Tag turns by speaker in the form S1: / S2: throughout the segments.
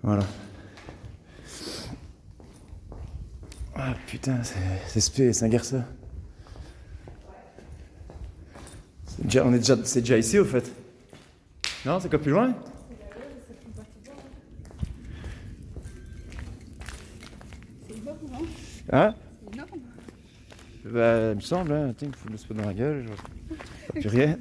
S1: Voilà. Ah putain, c'est un garçon. C'est déjà ici au fait. Non, c'est quoi plus loin?
S2: C'est énorme, non?
S1: Hein?
S2: C'est énorme.
S1: Bah, il me semble, hein. Attends, il me fout le spot dans la gueule. Je vois plus rien.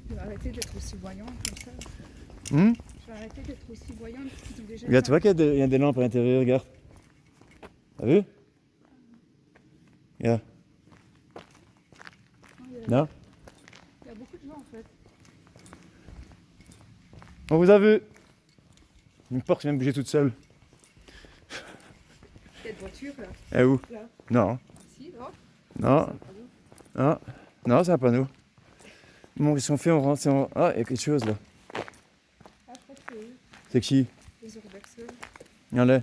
S2: Je vais arrêter d'être aussi voyante comme ça.
S1: Hum?
S2: Je vais arrêter d'être aussi voyante parce qu'ils ont déjà.
S1: Regarde, tu vois qu'il y a des lampes à l'intérieur, regarde. T'as vu? Regarde. Non?
S2: Il y a beaucoup de gens en fait.
S1: On vous a vu. Une porte vient de bouger toute seule.
S2: Il y a une voiture là.
S1: Eh où?
S2: Là.
S1: Non.
S2: Si, là.
S1: Non. Non. Non, c'est un panneau. Bon, qu'est-ce qu'on fait? On rentre. Ah, il y a quelque chose là.
S2: Ah, je crois que c'est eux.
S1: C'est qui?
S2: Les urbexes.
S1: Regardez.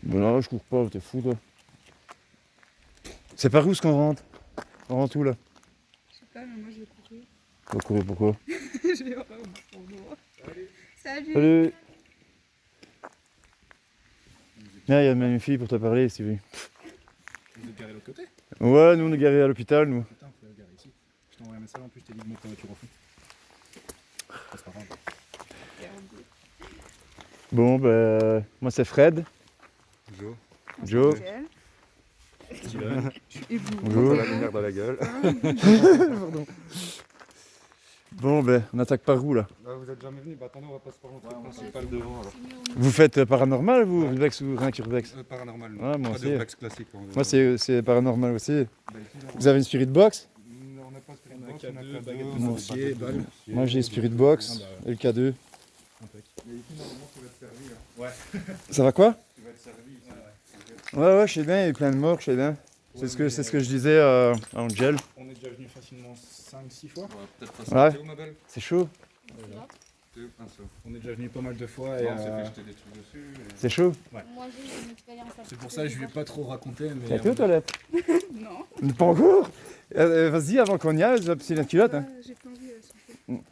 S1: Bon, non, je cours pas, t'es fou toi. C'est par où ce qu'on rentre? On rentre où là?
S2: Je sais pas, mais moi je vais courir.
S1: On va courir pourquoi?
S2: J'ai horreur de mon doigt. Salut.
S1: Salut. Viens, il y a même une fille pour te parler si tu veux.
S3: Vous êtes garé de l'autre côté?
S1: Ouais, nous on est garés à l'hôpital, nous.
S3: Putain, faut la garer ici. Je t'ai envoyé un message en plus, je t'ai dit de mettre ta voiture au fond. C'est pas grave.
S1: Bon, ben, moi c'est Fred.
S3: Joe.
S1: Joe.
S3: Steven.
S2: Et vous?
S1: Bonjour.
S3: La lumière dans la gueule.
S1: Pardon. Bon, ben, on attaque par où là?
S3: Là, vous êtes jamais venu? Bah attendez, on va passer par l'entrée principale devant alors.
S1: Vous faites paranormal vous, Urbex ou rien qu'Urbex?
S3: Paranormal.
S1: Ouais, moi
S3: pas
S1: aussi.
S3: de Urbex classique.
S1: Moi c'est paranormal aussi.
S3: Bah, ici,
S1: Vous avez une spirit box?
S3: on n'a pas Spirit
S4: On a
S3: Box,
S4: K2,
S3: on a
S4: baguette
S3: K2,
S4: de
S3: on a
S4: sorcier,
S3: pas de
S4: balle.
S3: sorcier.
S1: Moi j'ai spirit box
S4: Ah, bah,
S1: et le K2.
S4: impec.
S3: Mais ici, normalement, tu vas être servi. Là.
S1: Ça va quoi?
S3: Tu vas être servi ici.
S1: Ouais, je sais bien, il y a eu plein de morts, je sais bien. C'est ce que je disais à Angel.
S4: On est déjà venu facilement 5-6 fois.
S3: Ouais, peut-être pas
S1: Ouais.
S3: ça. Théo, ma belle.
S1: C'est chaud.
S3: Théo, un seul.
S4: On est déjà venu pas mal de fois.
S3: Non,
S4: Et,
S3: on s'est fait jeter des trucs dessus. et-
S1: C'est chaud.
S5: Moi j'ai une expérience.
S4: c'est pour ça que je lui ai pas trop raconté. Mais
S1: T'as été aux toilettes?
S2: Non.
S1: Pas encore? Vas-y, avant qu'on y aille, j'ai petit la culotte. Hein.
S2: J'ai pas envie de souffler.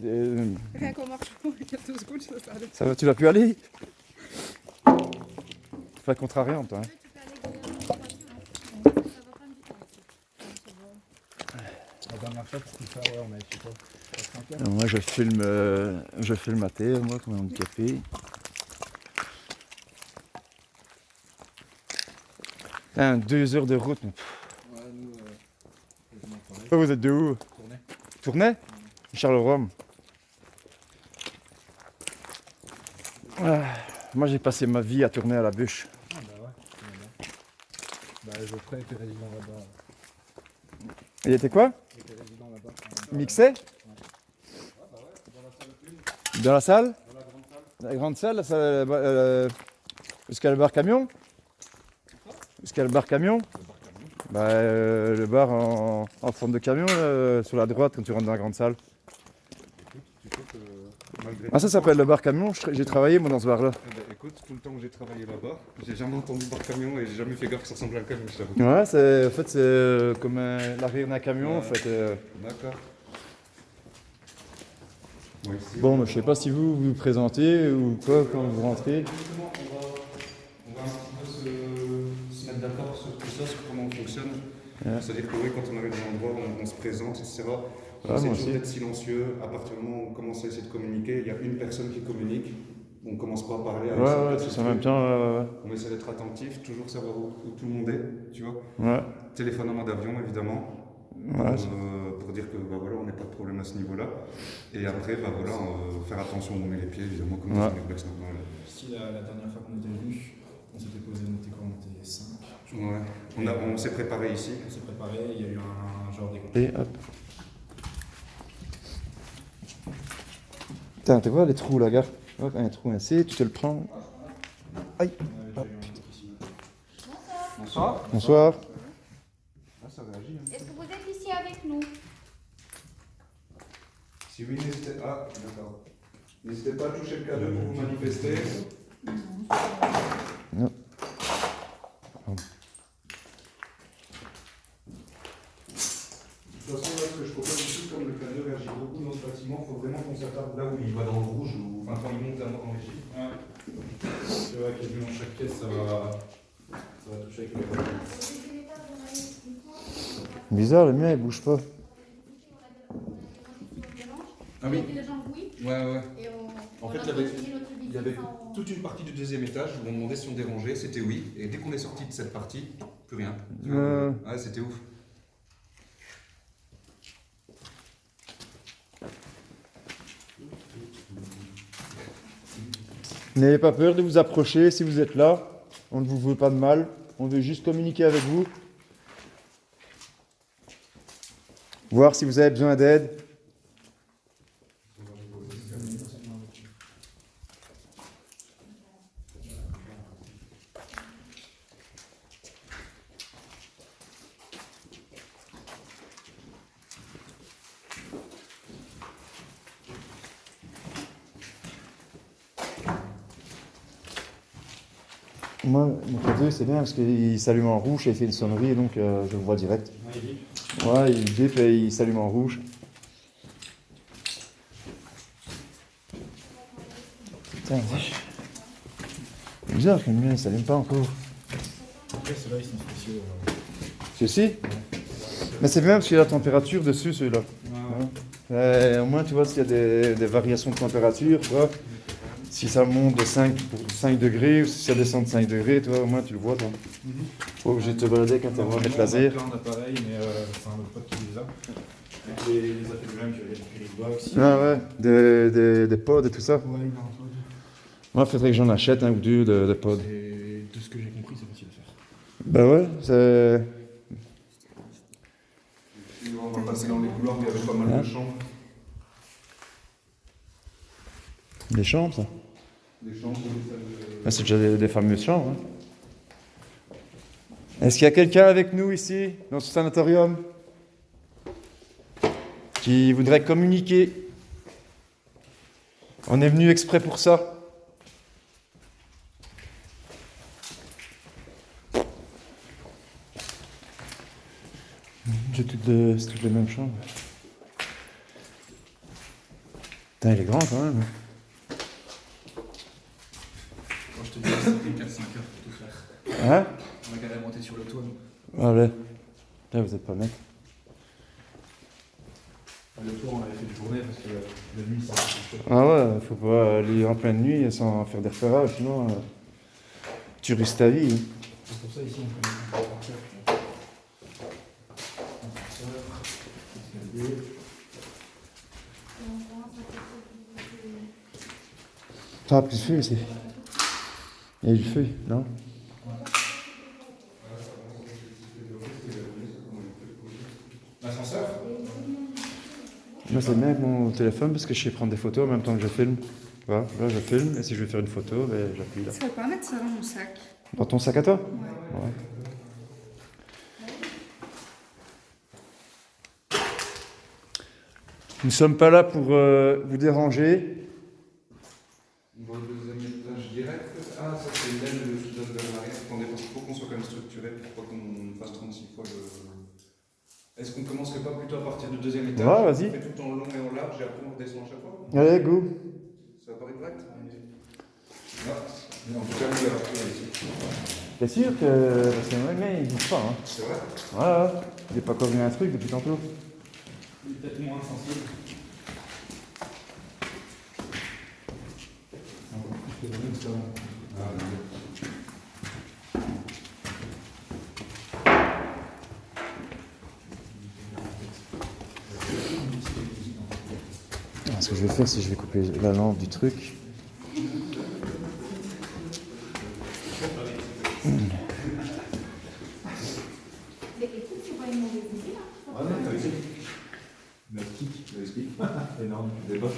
S1: Euh,
S2: Rien qu'en marchant, il y a 2 secondes, ça s'arrête.
S1: ça va, tu vas plus aller? Faut pas contrariant, toi. Hein.
S5: Tu peux aller dans la voiture. Ça va pas me dire ici.
S4: la dernière fois, pour tout ça, ouais, on a fait quoi? 5 heures.
S1: Alors, moi, je filme à terre, moi, comme un handicapé. Putain, 2 heures de route. Mais...
S4: Ouais, nous, quasiment pareil.
S1: Oh, vous êtes de où?
S4: Tournée.
S1: Tournai? Charleroi. Ah, moi, j'ai passé ma vie à tourner à la bûche.
S4: Ah, bah ouais. Bah, Geoffrey était résident là-bas.
S1: Il était quoi?
S4: Il était résident là-bas.
S1: Mixé? Dans la salle? La grande salle, la salle où est-ce qu'il y a le bar camion? Où est-ce qu'il y a le bar camion? Bah, le bar en forme de camion, sur la droite, quand tu rentres dans la grande salle.
S3: Tu sais que malgré
S1: Ah, ça s'appelle le bar camion. J'ai travaillé, moi, dans ce bar-là.
S3: Eh ben, écoute, tout le temps où j'ai travaillé là-bas, j'ai jamais entendu bar camion et j'ai jamais fait gaffe que ça ressemble à un camion, je t'avoue.
S1: Ouais, en fait, c'est comme l'arrière d'un camion, en fait.
S3: D'accord. Moi, ici,
S1: Bon, je sais pas si vous vous présentez ou quoi quand vous rentrez.
S3: justement, on va un petit peu se mettre d'accord sur tout ça, sur comment on fonctionne.
S1: Ouais.
S3: C'est-à-dire que oui, quand on arrive dans un endroit, on se présente, etc. On
S1: Ouais,
S3: essaie
S1: moi
S3: toujours
S1: aussi.
S3: d'être silencieux. À partir du moment où on commence à essayer de communiquer, il y a une personne qui communique. On commence pas à parler avec cette
S1: Ouais,
S3: personne.
S1: c'est ça en même temps.
S3: On essaie d'être attentif, toujours savoir où tout le monde est, tu vois.
S1: Ouais,
S3: Téléphone en mode avion, évidemment.
S1: ouais.
S3: Pour dire que bah, voilà, on n'a pas de problème à ce niveau-là. Et après, bah, voilà, faire attention où on met les pieds, évidemment, comme
S1: Ouais.
S3: dans un urbex normal.
S4: Si la dernière fois qu'on était venu, on s'était posé, on était quoi? On était 5.
S3: Ouais. On s'est préparé ici.
S4: On s'est préparé, il y a eu un genre d'école.
S1: Et hop. Putain, tu vois les trous là, gars? Hop, un trou ainsi, tu te le prends. Aïe. Hop.
S3: Bonsoir.
S1: Bonsoir.
S3: Ah, ça réagit. Hein.
S5: Est-ce que vous êtes ici avec nous?
S3: Si oui, n'hésitez pas. D'accord. N'hésitez pas à toucher le cadeau pour vous manifester.
S1: Non.
S3: toute façon, là, ce que je propose ici, comme le canot réagit beaucoup dans ce bâtiment, il faut vraiment qu'on s'attarde là où il va dans le rouge, ou enfin quand il monte dans les chiffres.
S4: C'est vrai quasiment chaque pièce, ça va toucher avec les.
S1: Bizarre, le mien il bouge pas.
S3: Ah oui.
S5: Les gens, oui.
S3: Ouais.
S5: Et
S3: En fait, il y avait toute une partie du deuxième étage où on demandait si on dérangeait, c'était oui. Et dès qu'on est sorti de cette partie, plus rien. Ouais, c'était ouf.
S1: N'ayez pas peur de vous approcher si vous êtes là. On ne vous veut pas de mal. On veut juste communiquer avec vous. Voir si vous avez besoin d'aide. Moi, mon côté, c'est bien parce qu'il s'allume en rouge et il fait une sonnerie, et donc je le vois direct. Ouais, il bip et il s'allume en rouge. Putain, c'est bizarre que le mien il s'allume pas encore.
S4: Après, ceux-là, ils sont spéciaux.
S1: Ceci. Mais c'est bien parce qu'il y a la température dessus, celui-là. Au moins, tu vois, s'il y a des variations de température, tu vois. Si ça monte de 5 degrés ou si ça descend de 5 degrés, tu vois, au moins tu le vois, toi. Pas obligé de te balader avec un thermomètre laser.
S4: On a plein d'appareils, mais c'est un autre pote qui les a. Avec les affaires du même, tu as les box.
S1: Ah ouais, des pods et tout ça.
S4: Ouais, il a un pod.
S1: Moi, il faudrait que j'en achète un ou deux de pods.
S4: Et de ce que j'ai compris, c'est facile à faire.
S1: Bah ouais, c'est...
S3: On va passer dans les couloirs où il y avait pas mal de chambres.
S1: Des chambres, ça.
S3: Des chambres, des salles de...
S1: Ah, c'est déjà des fameuses chambres. Hein. Est-ce qu'il y a quelqu'un avec nous ici, dans ce sanatorium, qui voudrait communiquer? On est venu exprès pour ça. C'est toutes les mêmes chambres. Putain, il est grand quand même.
S4: Moi, je te dis, c'était 4-5 heures pour tout faire.
S1: Hein?
S4: On a galéré à monter sur le toit, nous.
S1: Allez. Putain, vous êtes pas net.
S4: Le toit, on avait fait une journée parce que la nuit, ça a été chaud.
S1: Ah ouais, faut pas aller en pleine nuit sans faire des repérages, sinon tu risques ta vie.
S4: C'est pour ça, ici, on fait une partir. Escalier.
S1: T'as pris le feu ici. Il y a du feu, non?
S3: L'ascenseur?
S1: Moi, c'est bien avec mon téléphone parce que je sais prendre des photos en même temps que je filme. Voilà, là, je filme et si je veux faire une photo, ben, j'appuie là.
S2: Ça va pas mettre ça dans mon sac.
S1: Dans ton sac à toi? Ouais. Nous ne sommes pas là pour vous déranger.
S3: On va au deuxième étage direct. Ah, ça c'est une aile qui donne vers l'arrière. Attendez, parce qu'il faut qu'on soit quand même structuré pour pas qu'on fasse 36 fois le... Est-ce qu'on commencerait pas plutôt à partir du deuxième étage?
S1: Ouais, vas-y.
S3: On fait tout en long et en large et après on redescend à chaque fois?
S1: Allez, go.
S3: Ça paraît correct? Ah, mais en tout cas, il y a rien ici.
S1: T'es sûr que c'est vrai, mais il bouge pas. Hein.
S3: C'est vrai?
S1: Voilà, il n'est pas corrigé un truc depuis tantôt.
S4: Il est peut-être moins sensible.
S1: Ce que je vais faire, c'est que je vais couper la lampe du truc.
S3: La kick, le ski. Énorme. Des bottes.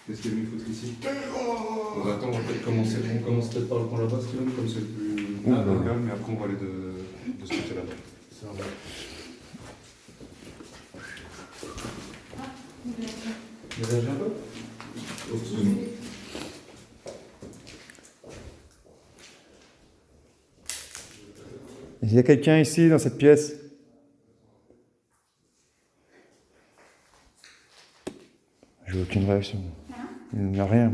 S3: Qu'est-ce qu'il y a de mieux foutre ici? On va attendre, on va peut-être commencer. On commence peut-être par le point là-bas, si tu veux, comme c'est le plus calme, mais après on va aller de ce côté-là.
S4: Ça va.
S3: Vous avez un peu? Oh, excusez-moi.
S1: Il y a quelqu'un ici dans cette pièce? aucune réaction. Il n'y a rien.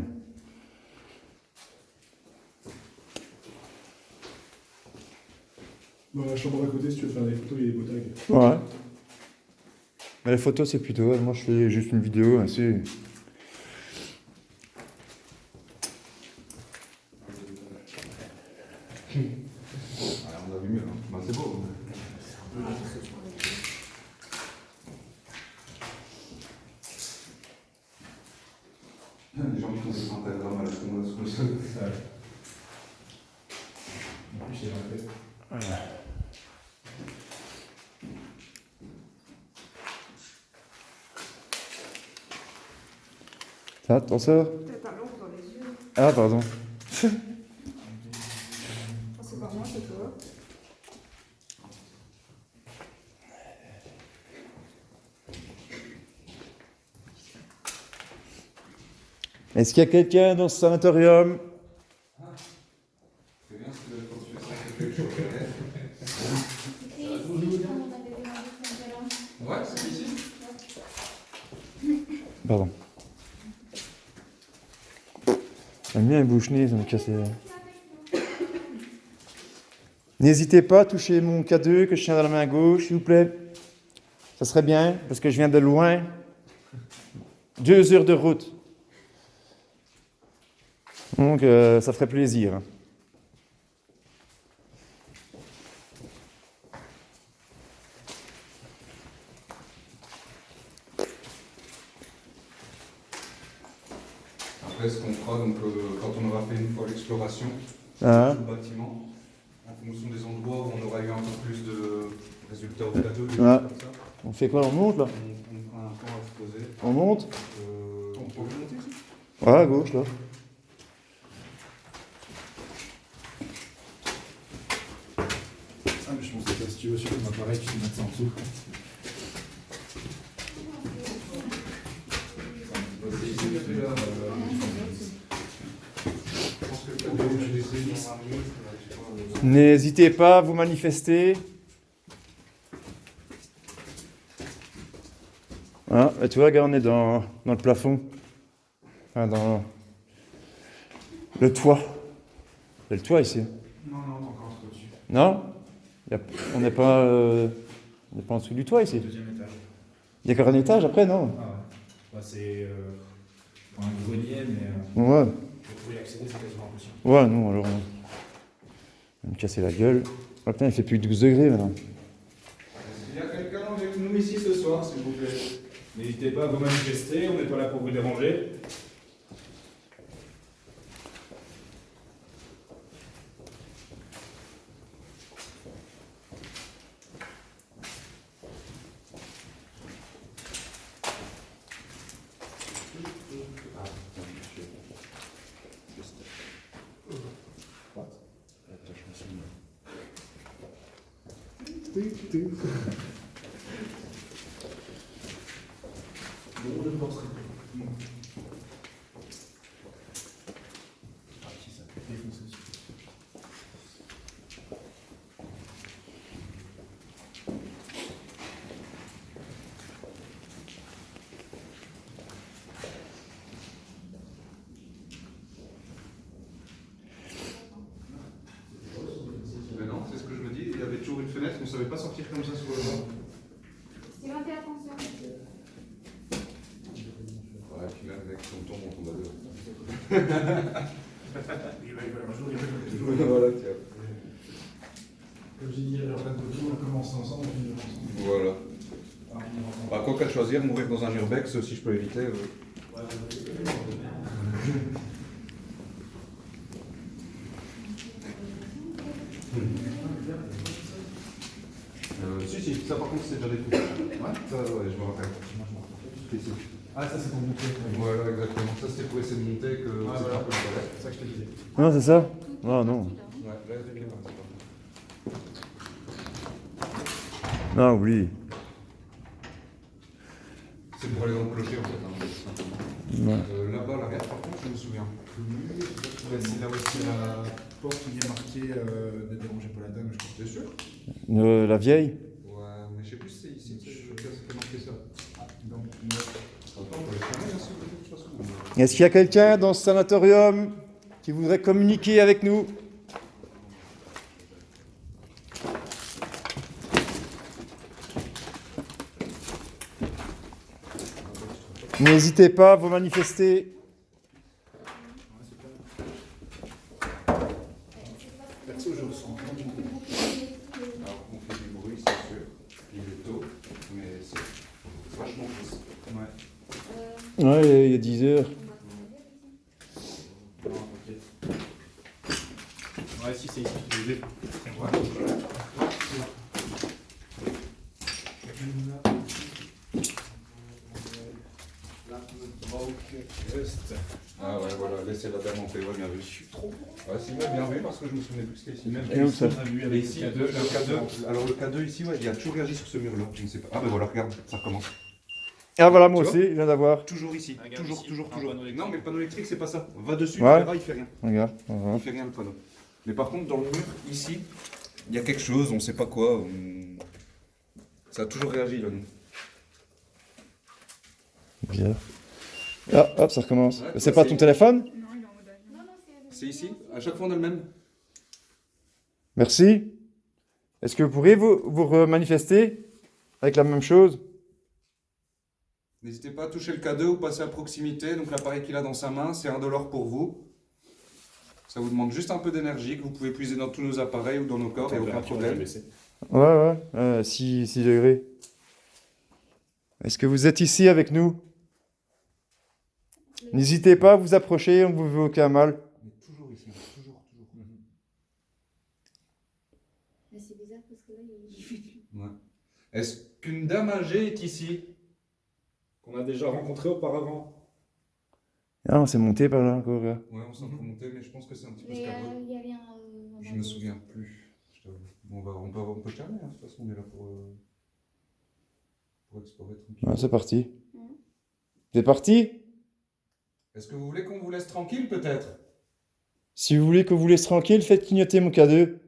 S4: Dans la chambre à côté, si tu veux faire des photos, il y a des beaux tags.
S1: Ouais. Mais les photos, c'est plutôt. Moi, je fais juste une vidéo ainsi.
S3: On a vu mieux, hein. Bah, c'est beau. Les gens qui font des pentagrammes à la seconde.
S4: En plus, il y a un fait.
S1: Ah, t'en sors?
S2: T'as pas l'ombre dans les yeux.
S1: Ah, pardon.
S2: C'est pas moi, c'est toi.
S1: Est-ce qu'il y a quelqu'un dans ce sanatorium?
S3: C'est bien ce que quand tu fais ça, c'est quelque chose. Ouais, c'est ici.
S1: Pardon. La mienne est bouche-nez, ça me casse les... N'hésitez pas à toucher mon K2 que je tiens dans la main gauche, s'il vous plaît. Ça serait bien, parce que je viens de loin. 2 heures de route. Donc, ça ferait plaisir.
S3: Après, ce qu'on fera, donc, quand on aura fait une fois l'exploration
S1: Hein?
S3: du bâtiment, en fonction des endroits où on aura eu un peu plus de résultats au plateau, des
S1: Ouais.
S3: choses comme ça,
S1: On fait quoi? On monte, là?
S3: on prend un temps à se poser.
S1: On monte?
S3: On peut monter ici?
S1: Ouais, à gauche, là.
S4: Ah, mais je pense que si tu veux sur ton appareil, tu peux mettre ça en dessous.
S3: Je pense que le plateau, je vais essayer dans 20 minutes, tu vois,
S1: N'hésitez pas à vous manifester. Ah, et tu vois, regarde, on est dans le plafond. Enfin, dans le toit. Il y a le toit ici.
S4: Non, non, t'es encore un peu au-dessus.
S1: Non? On n'est pas en dessous du toit ici.
S4: Deuxième étage.
S1: Il y a encore un étage après, non?
S4: Ah ouais. Bah, c'est un grenier, mais
S1: Ouais.
S4: pour y accéder, c'est quasiment impossible.
S1: Ouais, non, alors on va me casser la gueule. Oh putain, il fait plus de 12 degrés maintenant.
S4: Il y a quelqu'un avec nous ici ce soir, s'il vous plaît. N'hésitez pas à vous manifester, on n'est pas là pour vous déranger.
S3: Mais non, c'est ce que je me dis. Il y avait toujours une fenêtre, on ne savait pas sortir comme ça sur le banc.
S5: Sylvain, fais attention.
S3: Ouais, puis là, avec son tombe, on tombe à deux. Voilà, tiens.
S4: Comme j'ai dit, alors, on commence ensemble, on finit ensemble.
S3: Voilà. Bah, quoi qu'à choisir, mourir dans un urbex, si je peux éviter. Si, ça par contre c'est déjà des trucs. Ouais, ça, ouais, je me rappelle. Ici.
S4: Ah, ça c'est pour monter.
S3: Voilà, exactement. Ça c'était pour essayer de monter que
S4: Ah,
S3: c'est
S4: voilà.
S3: un peu le palais.
S4: C'est ça que je te disais.
S1: Non, c'est ça? Non, non.
S3: Ouais, là, c'est bien.
S1: Non, oublie.
S3: C'est pour aller dans le clocher en fait.
S1: Ouais.
S3: Là-bas, l'arrière, par contre, je me souviens.
S4: C'est là aussi la porte où il y a marqué ne dérangez pas la dame, je crois.
S3: T'es sûr?
S1: La vieille?
S3: Ouais, mais je sais plus si c'est ici que c'est marqué ça.
S4: Donc,
S3: Attends, on va aller fermer là, s'il vous plaît.
S1: Est-ce qu'il y a quelqu'un dans ce sanatorium qui voudrait communiquer avec nous? N'hésitez pas à vous manifester.
S3: Perso, je ressens rien du tout. Alors, on fait du bruit, c'est sûr. Il est tôt, mais c'est vachement triste. Ouais.
S1: Ouais, il y a 10 heures.
S4: Ouais, si, c'est ici.
S3: Ah ouais, voilà, laissez la dame en paix, ouais, bien vu. Je suis trop bon. Ouais, c'est bien vu parce que je me souvenais plus que c'était ici.
S4: Même
S1: Et où ça?
S4: on a vu
S3: Et
S4: avec
S3: ici,
S4: le
S3: le
S4: K2.
S3: K2, alors le K2 ici, ouais, il a toujours réagi sur ce mur-là, je ne sais pas. Ah ben voilà, regarde, ça recommence.
S1: Ah voilà, moi
S3: Tu
S1: aussi, je viens d'avoir.
S3: Toujours ici,
S4: Regarde
S3: toujours,
S4: ici,
S3: toujours,
S4: un
S3: toujours.
S4: panneau électrique.
S3: Non, mais le panneau électrique, c'est pas ça. Va dessus,
S1: Ouais.
S3: tu verras, il fait rien.
S1: Regarde. voilà.
S3: Il fait rien le panneau. Mais par contre, dans le mur, ici, il y a quelque chose, on sait pas quoi. Ça a toujours réagi là, nous.
S1: Bizarre. Ah, hop, ça recommence.
S3: Ouais,
S1: C'est
S3: toi,
S1: pas ton téléphone?
S2: Non, il est en mode avion.
S3: C'est ici, à chaque fois on a le même.
S1: Merci. Est-ce que vous pourriez vous manifester avec la même chose?
S3: N'hésitez pas à toucher le K2 ou passer à proximité. Donc l'appareil qu'il a dans sa main, c'est $1 pour vous. Ça vous demande juste un peu d'énergie que vous pouvez puiser dans tous nos appareils ou dans nos corps, il n'y a aucun problème.
S1: Ouais, 6 degrés. Est-ce que vous êtes ici avec nous? N'hésitez pas à vous approcher, on ne vous veut aucun mal.
S3: On est toujours ici, toujours.
S5: Mais c'est bizarre parce que là, il fait plus.
S3: Ouais. Est-ce qu'une dame âgée est ici?
S4: Qu'on a déjà rencontré auparavant.
S1: Ah, on s'est monté par là encore. Là.
S3: Ouais, on s'en remonter, mais je pense que c'est un petit peu
S5: Mais
S3: scabreux.
S5: il y avait un.
S3: Je me souviens plus, je t'avoue. Bon, on peut terminer, hein. De toute façon, on est là pour explorer tranquille.
S1: Ah, c'est parti.
S5: Mhm.
S1: C'est parti?
S3: Est-ce que vous voulez qu'on vous laisse tranquille, peut-être?
S1: Si vous voulez que vous laisse tranquille, faites clignoter mon K2.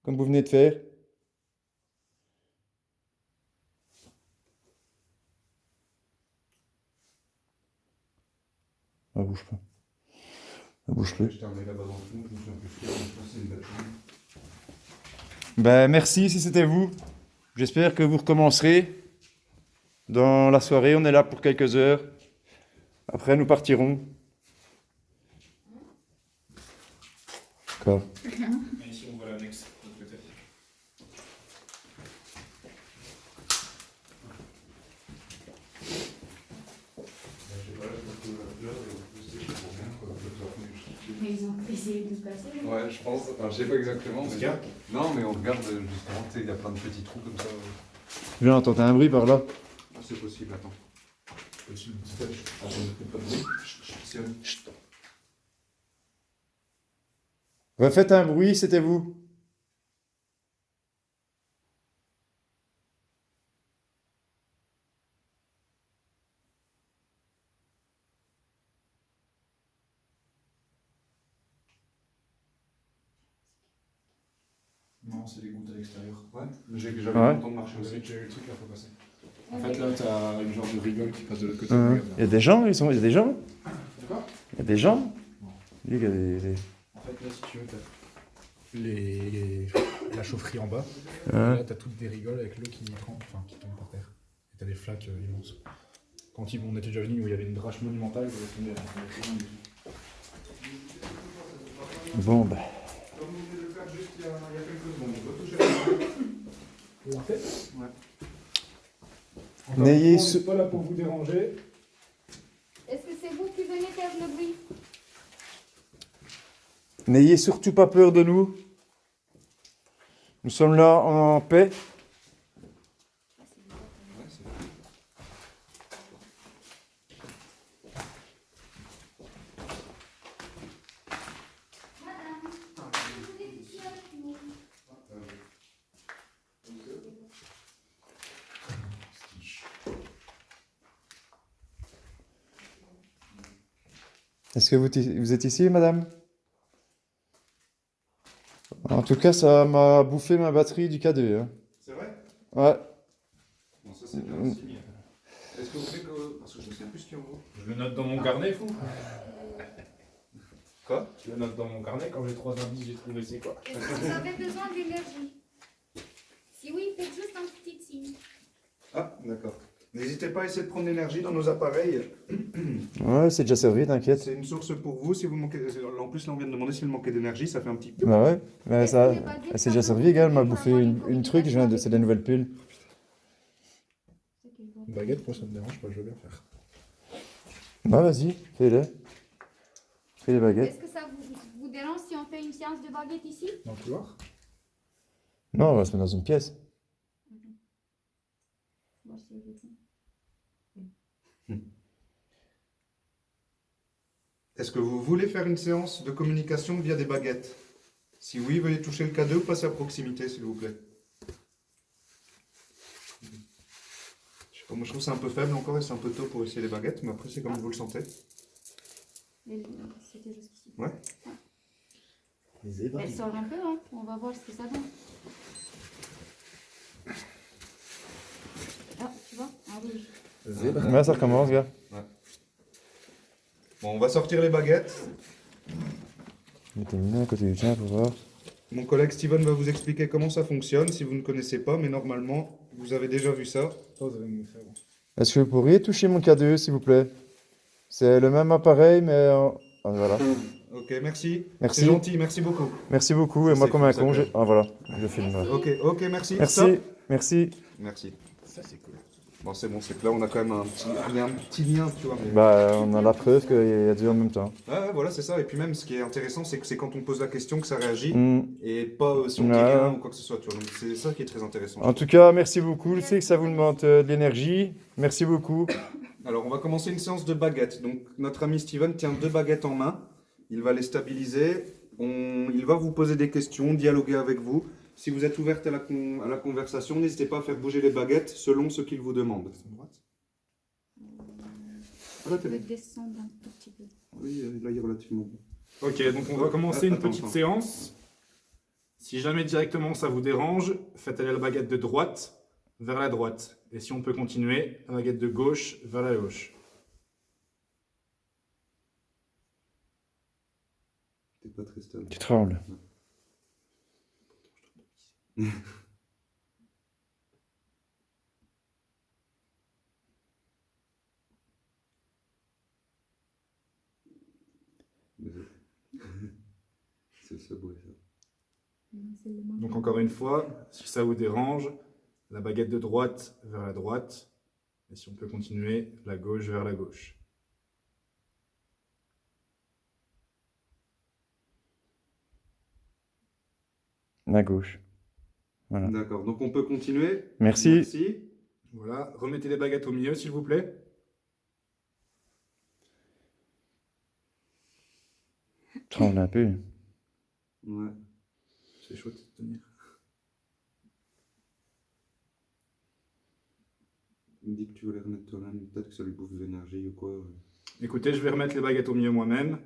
S1: Comme vous venez de faire. Ah, bouge pas. Ah, bouge plus.
S3: Je t'ai remis là-bas dans le fond, je me suis un peu fier, je pense que c'est une belle chose.
S1: Ben, merci si c'était vous. J'espère que vous recommencerez. Dans la soirée, on est là pour quelques heures. Après, nous partirons. Quoi?
S4: Et ici, on voit l'annexe de l'autre côté.
S5: Mais ils ont essayé de passer.
S3: Ouais, je pense, enfin, je sais pas exactement. Mais... Non, mais on regarde justement, tu sais, il y a plein de petits trous comme ça.
S1: Je viens d'entendre un bruit par là.
S3: Ah, c'est possible, attends. Possible, c'est fait. Attends, ne fais pas de bruit. Chut.
S1: Refaites un bruit, c'était vous.
S4: Non, c'est les gouttes à l'extérieur.
S3: Ouais, j'avais
S1: Ouais.
S3: le temps de marcher aussi.
S4: J'ai eu le truc là, faut passer. En fait, là, t'as une genre de rigole qui passe de l'autre côté.
S1: Il y a des gens, il y a des gens.
S4: D'accord.
S1: Il y a des gens. Lui, il y a des...
S4: En fait, là, si tu veux, t'as la chaufferie en bas. Et
S1: Ouais.
S4: là, t'as toutes des rigoles avec l'eau qui trempe, enfin, qui tombe par terre. Et t'as des flaques immenses. Quand on était déjà venu où il y avait une drache monumentale, il y avait
S1: Bon, bah.
S3: Comme vous venez de le faire juste il y a quelques secondes, on peut toucher la
S4: On l'a fait.
S3: Ouais.
S1: N'ayez
S4: On
S1: ce-
S4: n'est pas là pour vous déranger.
S5: Est-ce que c'est vous qui venez faire le bruit?
S1: N'ayez surtout pas peur de nous. Nous sommes là en paix.
S3: Ouais, c'est
S1: Est-ce que vous êtes ici, madame? En tout cas, ça m'a bouffé ma batterie du K2. Hein.
S3: C'est vrai?
S1: Ouais.
S3: Bon, ça c'est bien un signe. Est-ce que vous voulez que. Parce que je ne sais plus ce qu'il y a en haut.
S4: Je le note dans mon carnet, fou.
S3: Quoi?
S4: Je le note dans mon carnet, quand j'ai 3 indices, j'ai trouvé c'est quoi.
S5: Est-ce que vous avez besoin d'énergie? Si oui, faites juste un petit signe.
S3: Ah, d'accord. N'hésitez pas à essayer de prendre l'énergie dans nos appareils.
S1: Ouais, c'est déjà servi, t'inquiète.
S3: C'est une source pour vous. Si vous manquez. En plus, là, on vient de demander si vous manquez d'énergie, ça fait un petit peu.
S1: Bah ouais, mais ça, c'est déjà servi, gars. Elle m'a bouffé une truc, c'est des nouvelles piles.
S4: Une baguette, moi ça me dérange pas, je veux bien faire.
S1: Bah vas-y, fais-les. Fais les baguettes.
S5: Est-ce que ça vous dérange si on fait une séance de baguette ici?
S4: Dans le couloir?
S1: Non, on va se mettre dans une pièce.
S5: Bon, c'est vite.
S3: Est-ce que vous voulez faire une séance de communication via des baguettes? Si oui, veuillez toucher le K2 ou passer à proximité, s'il vous plaît. Je sais pas, moi je trouve que c'est un peu faible encore et c'est un peu tôt pour essayer les baguettes, mais après c'est comme vous le sentez.
S5: C'était jusqu'ici.
S3: Ouais.
S5: Elle sort un peu, hein. On va voir ce que ça donne. Ah, tu vois? Un rouge.
S1: Ouais, ça recommence, gars.
S3: Bon, on va sortir les baguettes.
S1: Mettez une à côté du tien pour voir.
S3: Mon collègue Steven va vous expliquer comment ça fonctionne si vous ne connaissez pas, mais normalement, vous avez déjà vu ça.
S4: Toi, vous allez me faire.
S1: Est-ce que vous pourriez toucher mon K2, s'il vous plaît? C'est le même appareil, mais voilà.
S3: Ok, merci.
S1: Merci.
S3: C'est gentil, merci beaucoup.
S1: Merci beaucoup. Et moi,
S3: C'est
S1: comme un
S3: ça
S1: con,
S3: que-
S1: voilà, je filme.
S3: Ok, merci.
S1: Merci,
S3: Stop.
S1: merci.
S3: Merci. Ça, c'est cool. Bon, c'est bon, c'est que là, on a quand même il y a un petit lien, tu vois. Mais...
S1: Bah, on a la preuve qu'il y a deux en même temps.
S3: Ouais, voilà, c'est ça. Et puis même, ce qui est intéressant, c'est que c'est quand on pose la question que ça réagit,
S1: Mm.
S3: et pas si on dit
S1: Ouais.
S3: rien ou quoi que ce soit, tu vois. Donc c'est ça qui est très intéressant.
S1: En tout cas, merci beaucoup. Je sais que ça vous demande de l'énergie. Merci beaucoup.
S3: Alors, on va commencer une séance de baguettes. Donc, notre ami Steven tient 2 baguettes en main. Il va les stabiliser. Il va vous poser des questions, dialoguer avec vous. Si vous êtes ouverte à la conversation, n'hésitez pas à faire bouger les baguettes selon ce qu'il vous demande. Ah, là,
S5: Je
S3: t'es
S5: vais
S3: bon.
S5: descendre un tout petit peu.
S3: Oui, là, il est relativement bon.
S4: Ok, donc on va commencer une
S3: Attends,
S4: petite
S3: attends.
S4: séance. Si jamais directement ça vous dérange, faites aller la baguette de droite vers la droite. Et si on peut continuer, la baguette de gauche vers la gauche.
S3: T'es pas très stable.
S1: Tu trembles.
S3: C'est le subway, ça.
S4: Donc encore une fois, si ça vous dérange, la baguette de droite vers la droite. Et si on peut continuer, la gauche vers la gauche.
S1: La gauche. Voilà.
S3: D'accord, donc on peut continuer.
S1: Merci.
S3: Merci.
S4: Voilà, remettez les baguettes au milieu s'il vous plaît.
S1: Tremble un peu.
S3: Ouais.
S4: C'est chaud de tenir.
S3: Il me dit que tu veux les remettre toi-même, peut-être que ça lui bouffe de l'énergie ou quoi.
S4: Écoutez, je vais remettre les baguettes au milieu moi-même.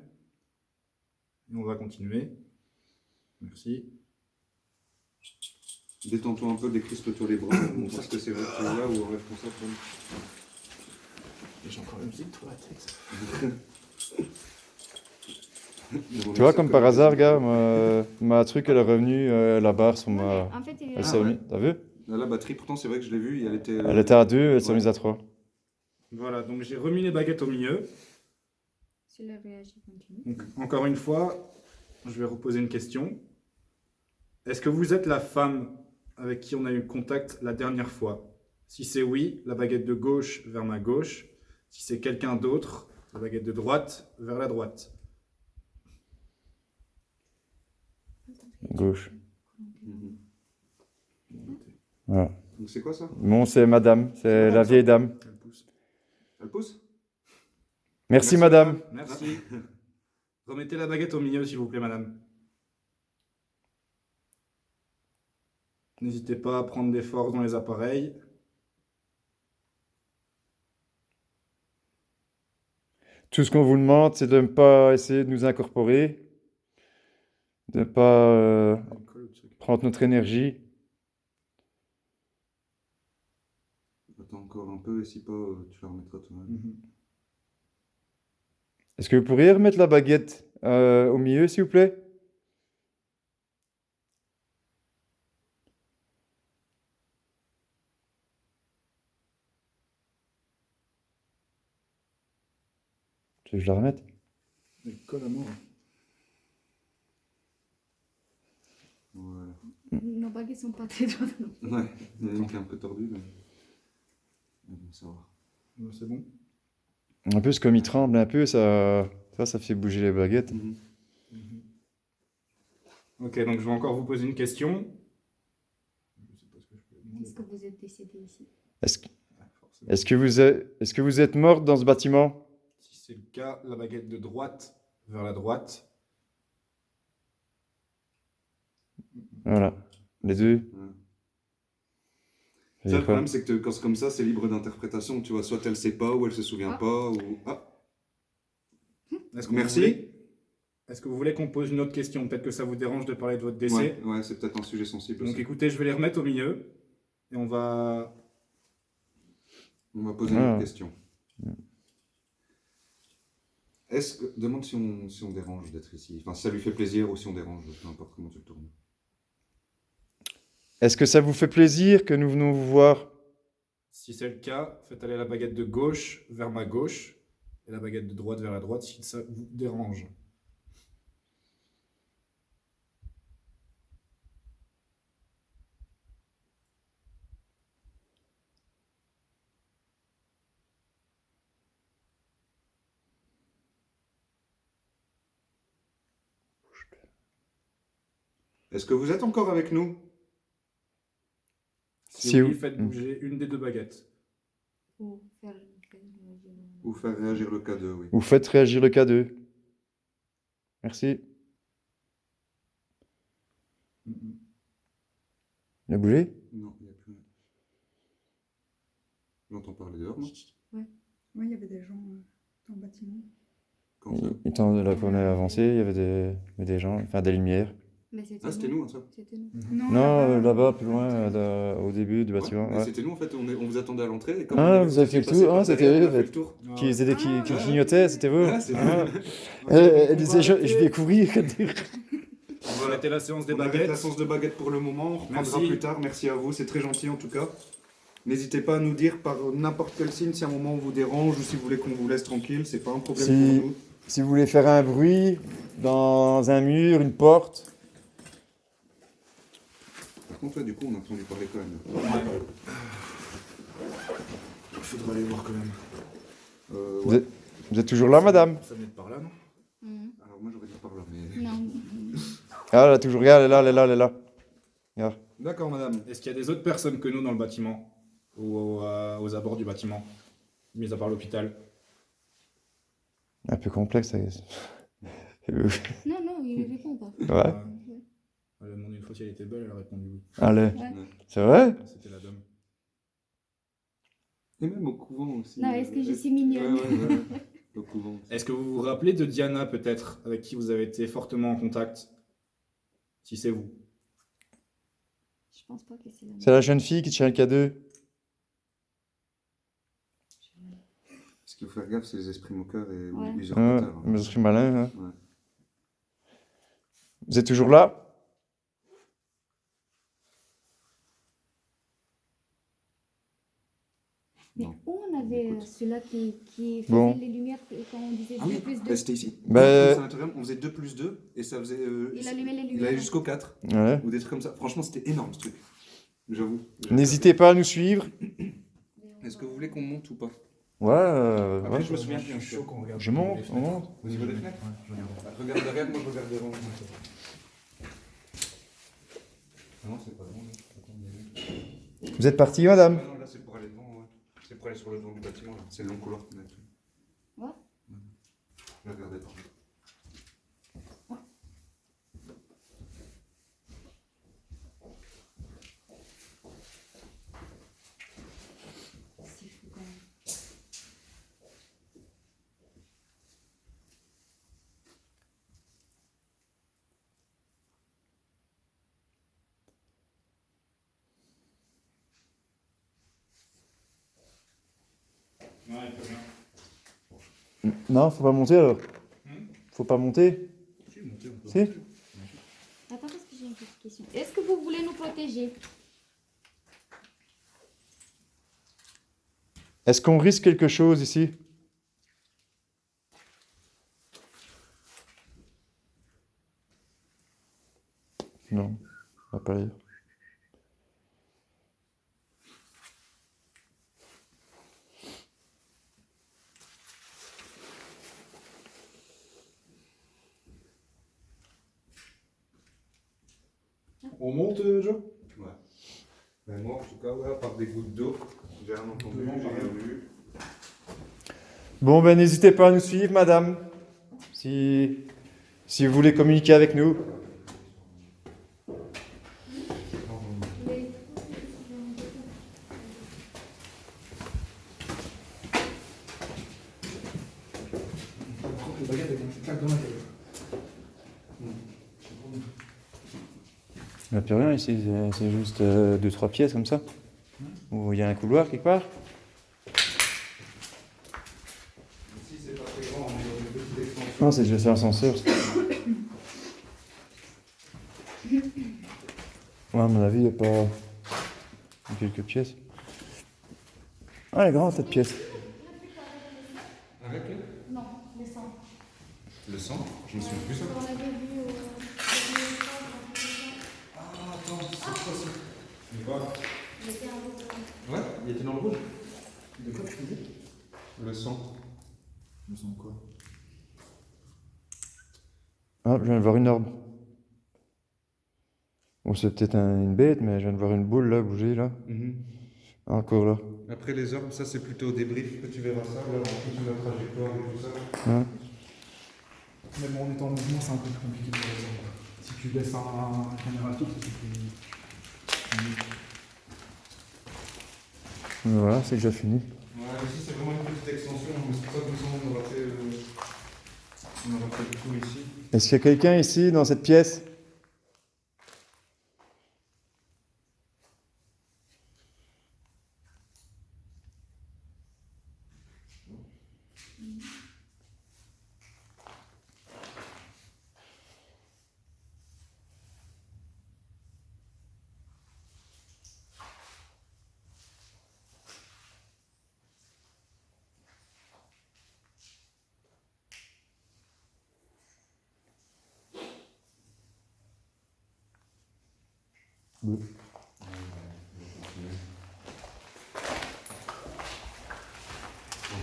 S4: Et on va continuer. Merci.
S3: Détends-toi un peu, décrispe-toi les bras. On sait ce que c'est vrai que tu es là ou rêve comme ça.
S4: Et j'ai encore une petite toilette.
S1: Tu vois, comme par hasard, gars, ma truc, elle est revenue, la barre sur ma...
S5: En fait,
S1: Elle s'est remise, t'as vu?
S3: La batterie, pourtant, c'est vrai que je l'ai vue, elle était.
S1: Elle était à 2, elle s'est
S3: Ouais.
S1: remise à 3.
S4: Voilà, donc j'ai remis les baguettes au milieu.
S5: si la réagit continue.
S4: Donc, encore une fois, je vais reposer une question. Est-ce que vous êtes la femme avec qui on a eu contact la dernière fois? Si c'est oui, la baguette de gauche vers ma gauche. Si c'est quelqu'un d'autre, la baguette de droite vers la droite.
S1: Gauche.
S3: Mhm.
S1: Voilà.
S3: Donc c'est quoi ça?
S1: Bon, c'est madame, c'est la
S3: madame, ça.
S1: vieille dame.
S4: Elle pousse.
S3: Elle pousse?
S1: Merci, madame.
S4: Merci. Remettez la baguette au milieu, s'il vous plaît, madame. N'hésitez pas à prendre des forces dans les appareils.
S1: Tout ce qu'on vous demande, c'est de ne pas essayer de nous incorporer, de ne pas prendre notre énergie.
S3: Attends, encore un peu, et si pas, tu la remettras toi-même.
S4: Mhm.
S1: Est-ce que vous pourriez remettre la baguette au milieu, s'il vous plaît? Tu veux que je la remette?
S4: Elle colle à mort.
S3: Voilà.
S5: Nos baguettes sont pas très droites. Non.
S3: Ouais, il y en a une qui est un peu tordue, mais bon, ça va.
S4: C'est bon.
S1: En plus, comme il tremble un peu, ça fait bouger les baguettes.
S3: Mhm.
S4: Ok, donc je vais encore vous poser une question. Je sais pas ce que je peux demander.
S5: Est-ce que vous êtes décédé ici?
S1: Est-ce
S4: Ah, forcément.
S1: est-ce que vous êtes morte dans ce bâtiment?
S4: Si c'est le cas, la baguette de droite vers la droite.
S1: Voilà, les deux.
S3: Ouais.
S1: Ça veut
S3: Ça,
S1: dire
S3: le
S1: quoi?
S3: problème, c'est que quand c'est comme ça, c'est libre d'interprétation. Tu vois, soit elle sait pas, ou elle se souvient
S5: Ah.
S3: pas, ou. Ah,
S4: Est-ce que
S3: merci.
S4: Est-ce que vous voulez qu'on pose une autre question? Peut-être que ça vous dérange de parler de votre décès.
S3: Ouais, ouais, c'est peut-être un sujet sensible
S4: Donc
S3: aussi.
S4: écoutez, je vais les remettre au milieu. Et on va...
S3: On va poser une
S1: Ah.
S3: autre question. Est-ce que. Demande si on dérange d'être ici. Enfin, si ça lui fait plaisir ou si on dérange, peu importe comment tu le tournes.
S1: Est-ce que ça vous fait plaisir que nous venons vous voir?
S4: Si c'est le cas, faites aller la baguette de gauche vers ma gauche et la baguette de droite vers la droite si ça vous dérange.
S3: Est-ce que vous êtes encore avec nous?
S4: Si
S1: Si
S4: oui,
S1: oui.
S4: faites bouger une des deux baguettes.
S5: Ou faire...
S3: Ou faire réagir le K2, oui.
S1: Vous faites réagir le K2. Merci. Il a bougé?
S3: Non, il n'y a plus. J'entends parler dehors, non?
S2: Oui, il y avait des gens dans le bâtiment.
S3: Quand ça
S1: Il temps de là qu'on a avancé, il y avait des gens, enfin des lumières.
S5: Mais c'était
S3: Ah, c'était nous, hein, ça.
S5: C'était nous.
S1: Non, là-bas, plus loin, au début du bâtiment.
S3: Ouais, mais
S1: Ouais.
S3: c'était nous, en fait, on vous attendait à l'entrée. Et comme
S1: Ah,
S3: on
S1: vous avez fait le
S3: passé
S1: tour.
S3: par
S1: Ah, c'était
S3: derrière,
S1: eux,
S3: on a
S1: en
S3: fait
S1: fait.
S3: le tour.
S1: Qui faisaient qui
S3: ouais.
S1: clignotaient, c'était vous?
S3: Ouais, c'est
S1: Ah.
S3: vrai.
S1: Elle disait, je vais courir.
S4: On va arrêter la séance des
S3: On arrête
S4: baguettes.
S3: la séance de baguettes pour le moment, on reprendra
S4: Merci.
S3: plus tard. Merci à vous, c'est très gentil en tout cas. N'hésitez pas à nous dire par n'importe quel signe si à un moment on vous dérange ou si vous voulez qu'on vous laisse tranquille, c'est pas un problème
S1: Si-
S3: pour nous.
S1: Si vous voulez faire un bruit dans un mur, une porte.
S3: Par contre, là, du coup, on a entendu parler quand même.
S4: Il faudra aller voir quand même.
S1: Vous êtes toujours là, madame?
S4: Ça venait de par là, non?
S5: Mhm.
S3: Alors moi j'aurais dit par là, mais...
S5: Non.
S1: Ah, là, toujours. Regarde, elle est là, elle est là, elle est là. Regarde.
S3: D'accord, madame.
S4: Est-ce qu'il y a des autres personnes que nous dans le bâtiment? Ou aux abords du bâtiment? Mis à part l'hôpital?
S1: Un peu complexe, ça. Ouais.
S5: Non, non, il ne répond pas.
S4: Elle a demandé une fois si elle était belle, elle a répondu oui.
S1: Allez.
S5: Ouais.
S1: C'est vrai?
S4: C'était la dame.
S3: Et même au couvent aussi.
S5: Non, est-ce que je suis mignonne?
S3: Ouais. Au couvent aussi.
S4: Est-ce que vous vous rappelez de Diana, peut-être, avec qui vous avez été fortement en contact? Si c'est vous.
S5: Je pense pas que c'est la
S1: C'est la jeune fille qui tient le K2.
S3: Ce qu'il faut faire gaffe, c'est les esprits moqueurs et
S5: Ouais.
S1: Ouais,
S3: usurpateurs.
S1: mais je suis malin. Hein.
S3: Ouais.
S1: Vous êtes toujours là?
S5: Mais
S3: Non.
S5: où on avait
S3: Écoute.
S5: celui-là qui faisait
S1: Bon.
S5: les lumières quand on disait
S3: Ah oui,
S5: 2 plus 2?
S3: c'était ici.
S1: Ben-
S3: Dans l'intérieur, on faisait 2 plus 2 et ça faisait.
S5: Il allumait les
S3: Il
S5: lumières.
S3: allait jusqu'au 4
S1: Ouais.
S3: ou des trucs comme ça. Franchement, c'était énorme ce truc. J'avoue.
S1: N'hésitez pas à nous suivre.
S3: Est-ce que vous voulez qu'on monte ou pas?
S1: Ouais,
S3: Après,
S1: ouais.
S3: je me souviens
S4: Je suis
S3: bien.
S4: chaud qu'on regarde.
S1: Je monte,
S4: les
S1: on
S4: fenêtres.
S1: monte.
S3: Au niveau des fenêtres?
S4: Ouais, je regarde.
S3: Regarde derrière, moi je regarde devant. Non, c'est pas bon.
S1: Vous êtes parti, madame?
S3: Non, là c'est pour aller devant, ouais. C'est pour aller sur le devant du bâtiment, là. C'est le long couloir qu'on a fait.
S5: Ouais.
S3: Je vais regarder par là.
S5: C'est fou quand même.
S4: Non, il peut rien.
S1: Non, faut pas monter alors. Faut pas monter.
S4: Si, montez, on peut.
S1: Si.
S5: Attends, parce que j'ai une petite question. Est-ce que vous voulez nous protéger?
S1: Est-ce qu'on risque quelque chose ici? Non, on va pas lire.
S4: On monte, Joe?
S3: Ouais. Ben moi, en tout cas, ouais, à part des gouttes d'eau, j'ai rien entendu, j'ai rien vu.
S1: Bon, ben n'hésitez pas à nous suivre, madame, si vous voulez communiquer avec nous. Il n'y a plus rien ici, c'est juste 2-3 pièces comme ça. Où il y a un couloir quelque part.
S3: Ici, c'est pas très grand, on est dans une petite extension.
S1: Non, c'est juste l'ascenseur. Ouais, à mon avis, il n'y a pas quelques pièces. Ah, elle est grande cette pièce.
S3: Avec
S5: Non, les sangs.
S3: le sang, je me souviens plus ça.
S5: On avait vu au...
S3: Ah, attends, c'est quoi ça?
S4: Mais quoi?
S3: Ouais,
S4: Il était dans le rouge? De quoi tu disais?
S3: le sang.
S4: Je me sens quoi?
S1: Ah, je viens de voir une orbe. Bon, c'est peut-être une bête, mais je viens de voir une boule là, bouger là. Encore là.
S3: Après les orbes, ça c'est plutôt des briefs que tu verras ça, là, toute la trajectoire et tout ça.
S1: Hein.
S4: Mais bon, en étant en mouvement, c'est un peu plus compliqué de raisonner. Si tu laisses un caméra fixe, c'est plus.
S1: Voilà, c'est déjà fini.
S3: Ouais, ici c'est vraiment une petite extension, mais c'est pour ça que nous on aura fait le tour ici.
S1: Est-ce qu'il y a quelqu'un ici dans cette pièce? Bleu.
S3: Donc,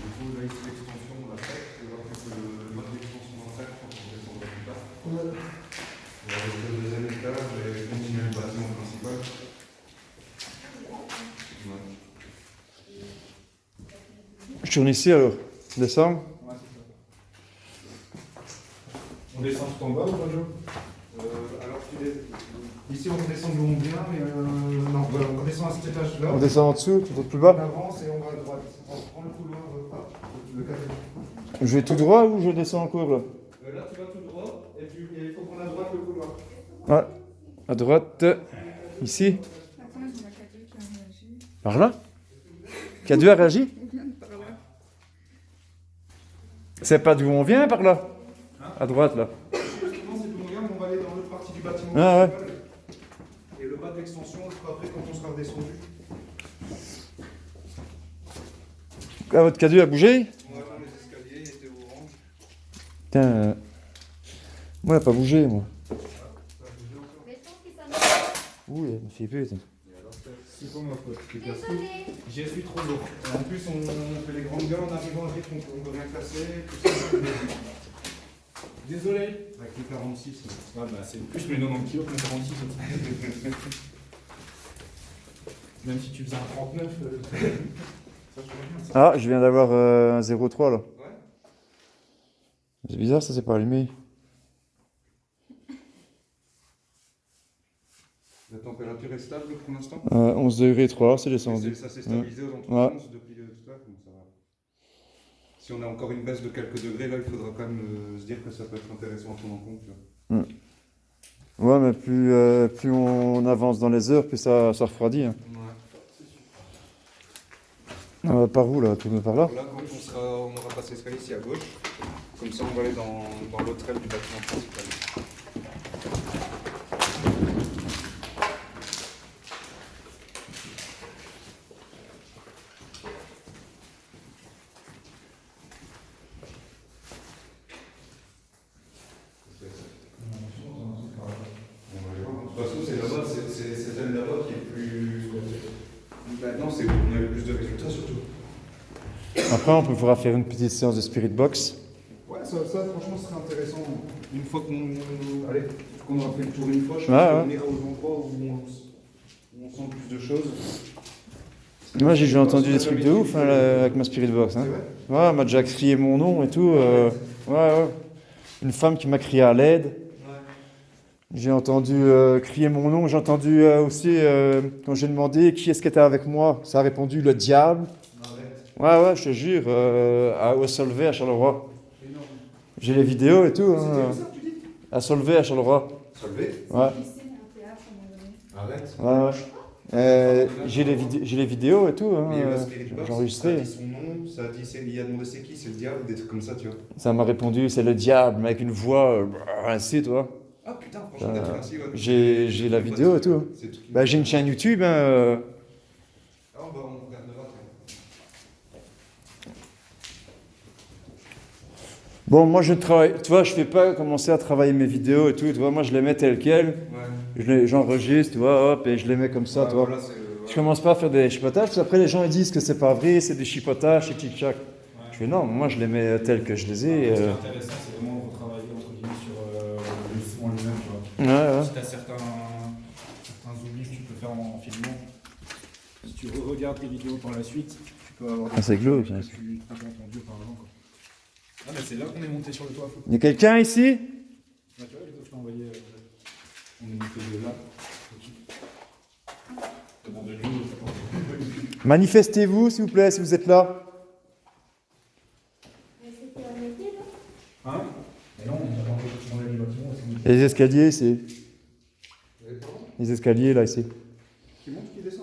S3: du coup, là ici l'extension on l'a faite, et on va faire le mode d'extension d'entrée quand on descendra plus tard. On va aller au deuxième étage et continuer le bâtiment principal. Ouais.
S1: Je tourne ici alors. Descends.
S4: Ouais, c'est ça. On descend tout en bas ou pas, Joe?
S3: Alors,
S4: Ici, on descend d'où on vient, mais non, voilà, on descend à cet étage-là.
S1: On descend en dessous, tout plus
S4: On
S1: bas.
S4: avance et on va à droite. On prend le couloir, le café.
S1: Je vais tout droit ou je descends en cours là?
S4: Là, tu vas tout droit et il faut prendre à droite le couloir.
S1: Ouais. À droite. Ici.
S2: Attends, il y en a quelqu'un qui a réagi.
S1: Par là? K2 a réagi?
S2: Il vient de par là.
S1: C'est pas d'où on vient par là? À droite là.
S4: Justement, c'est d'où on vient, mais on va aller dans l'autre partie du bâtiment.
S1: Ah ouais.
S4: principal. Et le bas de l'extension, on le fera après quand on sera redescendu.
S1: Ah, votre K2 a bougé?
S3: on va dans les escaliers, il était orange.
S1: Putain. Moi, il a pas bougé, moi.
S5: Mais je pense que ça me...
S1: Ouh, il me fait peur.
S3: C'est pas ma faute, c'est cassé.
S5: Désolée.
S4: J'y suis trop lourd. En plus, on fait les grandes gueules en arrivant vite, on peut rien casser. Tout ça. Désolé. Avec les 46. Ah bah c'est plus mes 90 kg que mes 46. Même si tu faisais un 39. Ça, je vois bien, ça.
S1: Ah, je viens d'avoir un 0,3 là.
S3: Ouais.
S1: C'est bizarre, ça s'est pas allumé.
S3: La température est stable pour l'instant?
S1: 11 degrés 3, c'est descendu.
S3: Ça s'est stabilisé aux alentours
S1: Ouais.
S3: de 11 depuis tout à l'heure, donc ça va. Si on a encore une baisse de quelques degrés, là, il faudra quand même se dire que ça peut être intéressant à prendre en compte. Tu vois.
S1: Ouais, mais plus on avance dans les heures, plus ça refroidit. Hein.
S3: Ouais.
S1: Par où là? Tourne par là?
S3: Là, quand on aura passé l'escalier ici à gauche. Comme ça, on va aller dans l'autre aile du bâtiment principal. De toute façon, c'est là-bas, c'est cette aile là-bas qui est plus. Maintenant, c'est où on a eu plus de résultats surtout.
S1: Après, on pourra faire une petite séance de spirit box.
S3: Ouais, ça franchement, serait intéressant. Une fois qu'on aura fait le tour une fois, je
S1: Ouais,
S3: pense
S1: ouais.
S3: qu'on ira aux endroits où on sent plus de choses.
S1: Moi, j'ai déjà entendu des trucs de ouf hein, là, avec ma spirit box. Hein.
S3: C'est vrai?
S1: Ouais, elle m'a déjà crié mon nom et tout. Ouais. Une femme qui m'a crié à l'aide. J'ai entendu crier mon nom. J'ai entendu aussi, quand j'ai demandé qui est-ce qui était avec moi, ça a répondu le diable. Ouais, je te jure, au Solvay à Charleroi.
S3: Énorme.
S1: J'ai les vidéos et tout.
S3: C'était
S1: Hein.
S3: où ça, tu dis?
S1: À Solvay à Charleroi.
S3: Solvay?
S1: Ouais.
S5: Lycée, un théâtre, à un moment donné.
S3: Arrête.
S1: Ouais. J'ai les vidéos et tout. Hein,
S3: Mais la Spirit Box,
S1: j'ai
S3: ça a
S1: enregistré.
S3: dit son nom, ça a dit, il a demandé c'est qui, c'est le diable, des trucs comme ça, tu vois.
S1: Ça m'a répondu, c'est le diable, mais avec une voix ainsi, tu vois.
S3: Ah putain, franchement, d'être ainsi, ouais.
S1: J'ai la vidéo et tout.
S3: C'est le truc qui
S1: Bah, j'ai une chaîne YouTube. Hein,
S3: Ah, bah, on regardera, tiens.
S1: Bon, moi je travaille, tu vois, je fais pas commencer à travailler mes vidéos et tout, tu vois, moi je les mets telles quelles,
S3: Ouais.
S1: j'enregistre, tu vois, hop, et je les mets comme ça,
S3: Ouais,
S1: tu vois.
S3: voilà,
S1: Je commence pas à faire des chipotages, parce qu'après les gens ils disent que c'est pas vrai, c'est des chipotages, c'est tic-tac. Je fais non, moi je les mets tels que je les ai.
S4: Ce qui est intéressant, c'est vraiment de retravailler entre guillemets sur le son en lui-même. Tu vois.
S1: Ouais.
S4: Si tu as certains oublis que tu peux faire en filmant, si tu regardes tes vidéos par la suite, tu peux avoir des
S1: Ah, c'est glauque,
S4: que
S1: hein.
S4: tu n'as pas entendu auparavant. Quoi. Ah, mais c'est là qu'on est monté sur le toit.
S1: Il y a quelqu'un ici?
S4: Ah, tu vois, les autres, je t'ai envoyé. On est monté de là. Demande de nous, t'as pas entendu.
S1: Manifestez-vous s'il vous plaît, si vous êtes là.
S5: Mais c'était en été, là?
S4: Hein? Mais non, on a pas encore demandé les bâtiments.
S1: Et les escaliers ici. Les escaliers là ici.
S3: Qui monte, qui descend?